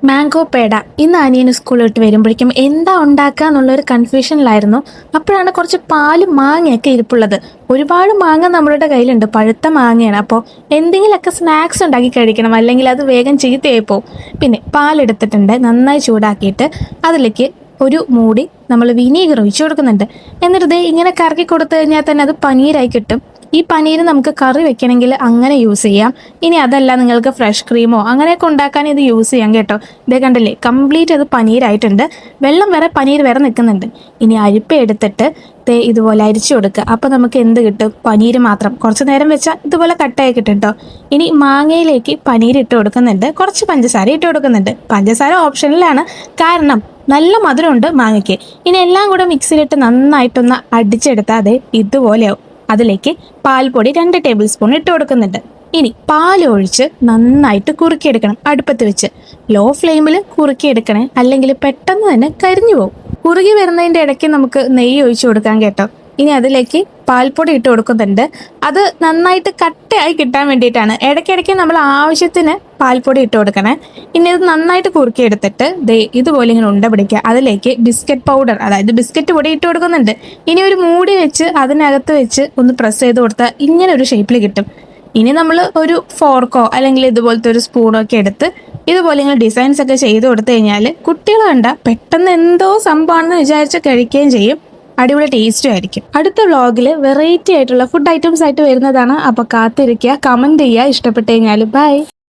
Mango peda ഇന്ന് അനിയന് സ്കൂളിൽ വിട്ട് വരുമ്പോഴേക്കും എന്താ ഉണ്ടാക്കുക എന്നുള്ളൊരു കൺഫ്യൂഷനിലായിരുന്നു. അപ്പോഴാണ് കുറച്ച് പാലും മാങ്ങയൊക്കെ ഇരിപ്പുള്ളത്. ഒരുപാട് മാങ്ങ നമ്മളുടെ കയ്യിലുണ്ട്, പഴുത്ത മാങ്ങയാണ്. അപ്പോൾ എന്തെങ്കിലുമൊക്കെ സ്നാക്സ് ഉണ്ടാക്കി കഴിക്കണം, അല്ലെങ്കിൽ അത് വേഗം ചീത്തയായി പോകും. പിന്നെ പാലെടുത്തിട്ടുണ്ട്, നന്നായി ചൂടാക്കിയിട്ട് അതിലേക്ക് ഒരു മൂടി നമ്മൾ വിനീഗർ ഒഴിച്ചു കൊടുക്കുന്നുണ്ട്. എന്നിട്ട് ദേ ഇങ്ങനെ കറക്കി കൊടുത്തു കഴിഞ്ഞാൽ തന്നെ അത് പനീരായി കിട്ടും. ഈ പനീർ നമുക്ക് കറി വെക്കണമെങ്കിൽ അങ്ങനെ യൂസ് ചെയ്യാം. ഇനി അതല്ല, നിങ്ങൾക്ക് ഫ്രഷ് ക്രീമോ അങ്ങനെയൊക്കെ ഉണ്ടാക്കാൻ ഇത് യൂസ് ചെയ്യാം കേട്ടോ. ഇതേ കണ്ടില്ലേ, കംപ്ലീറ്റ് അത് പനീരായിട്ടുണ്ട്. വെള്ളം വരെ പനീർ വരെ നിൽക്കുന്നുണ്ട്. ഇനി അരിപ്പ എടുത്തിട്ട് ഇതുപോലെ അരിച്ചു കൊടുക്കുക. അപ്പോൾ നമുക്ക് എന്ത് കിട്ടും? പനീർ മാത്രം. കുറച്ച് നേരം വെച്ചാൽ ഇതുപോലെ കട്ടായി കിട്ടും കേട്ടോ. ഇനി മാങ്ങയിലേക്ക് പനീർ ഇട്ട് കൊടുക്കുന്നുണ്ട്, കുറച്ച് പഞ്ചസാര ഇട്ട് കൊടുക്കുന്നുണ്ട്. പഞ്ചസാര ഓപ്ഷനിലാണ്, കാരണം നല്ല മധുരമുണ്ട് മാങ്ങയ്ക്ക്. ഇനി എല്ലാം കൂടെ മിക്സിയിലിട്ട് നന്നായിട്ടൊന്ന് അടിച്ചെടുത്താൽ അതെ ഇതുപോലെയാവും. അതിലേക്ക് പാൽപ്പൊടി 2 ടേബിൾ സ്പൂൺ ഇട്ട് കൊടുക്കുന്നുണ്ട്. ഇനി പാൽ ഒഴിച്ച് നന്നായിട്ട് കുറുക്കിയെടുക്കണം. അടുപ്പത്ത് വെച്ച് ലോ ഫ്ലെയിമിൽ കുറുക്കിയെടുക്കണേ, അല്ലെങ്കിൽ പെട്ടെന്ന് തന്നെ കരിഞ്ഞു പോകും. കുറുകി വരുന്നതിൻ്റെ ഇടയ്ക്ക് നമുക്ക് നെയ്യ് ഒഴിച്ചു കൊടുക്കാം കേട്ടോ. ഇനി അതിലേക്ക് പാൽപ്പൊടി ഇട്ട് കൊടുക്കുന്നുണ്ട്. അത് നന്നായിട്ട് കട്ടയായി കിട്ടാൻ വേണ്ടിയിട്ടാണ്. ഇടയ്ക്കിടയ്ക്ക് നമ്മൾ ആവശ്യത്തിന് പാൽപ്പൊടി ഇട്ട് കൊടുക്കണേ. ഇനി ഇത് നന്നായിട്ട് കുറുക്കിയെടുത്തിട്ട് ഇതുപോലെ ഇങ്ങനെ ഉണ്ട പിടിക്കുക. അതിലേക്ക് ബിസ്ക്കറ്റ് പൗഡർ, അതായത് ബിസ്ക്കറ്റ് പൊടി ഇട്ട് കൊടുക്കുന്നുണ്ട്. ഇനി ഒരു മൂടി വെച്ച് അതിനകത്ത് വെച്ച് ഒന്ന് പ്രസ് ചെയ്ത് കൊടുത്താൽ ഇങ്ങനെ ഒരു ഷേപ്പിൽ കിട്ടും. ഇനി നമ്മൾ ഒരു ഫോർക്കോ അല്ലെങ്കിൽ ഇതുപോലത്തെ ഒരു സ്പൂണോ ഒക്കെ എടുത്ത് ഇതുപോലെ ഇങ്ങനെ ഡിസൈൻസ് ഒക്കെ ചെയ്ത് കൊടുത്തു കഴിഞ്ഞാൽ കുട്ടികൾ കണ്ട പെട്ടെന്ന് എന്തോ സംഭവമാണെന്ന് വിചാരിച്ച് കഴിക്കുകയും ചെയ്യും. അടിപൊളി ടേസ്റ്റും ആയിരിക്കും. അടുത്ത വ്ളോഗിൽ വെറൈറ്റി ആയിട്ടുള്ള ഫുഡ് ഐറ്റംസ് ആയിട്ട് വരുന്നതാണ്. അപ്പോൾ കാത്തിരിക്കുക, കമൻറ്റ് ചെയ്യുക, ഇഷ്ടപ്പെട്ട് കഴിഞ്ഞാൽ ബൈ.